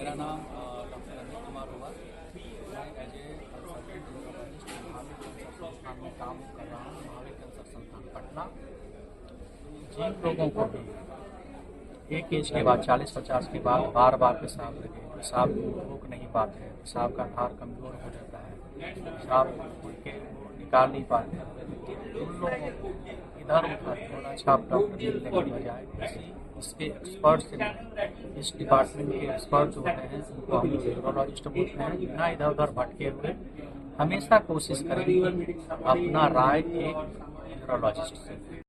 मेरा नाम डॉक्टर अनिल कुमार हुआ। मैं as a consultant neurologist Mahavir cancer संस्थान में काम कर रहा हूँ। महावीर कैंसर संस्थान पटना। जिन लोगों को भी एक एज के बाद 40-50 के बाद बार बार पेशाब लगे, पेशाब रोक नहीं पाते, पेशाब का धार कमजोर हो जाता है, पेशाब खुल के निकाल नहीं पाते, उन लोगों को इधर उधर थोड़ा छाप डॉक्टर मिलने के बजाय इसके एक्सपर्ट से मिलें। इस डिपार्टमेंट के एक्सपर्ट जो होते हैं उनको हम न्यूरोलॉजिस्ट बोलते हैं। बिना इधर उधर भटके हुए हमेशा कोशिश करें कि अपना राय एक न्यूरोलॉजिस्ट से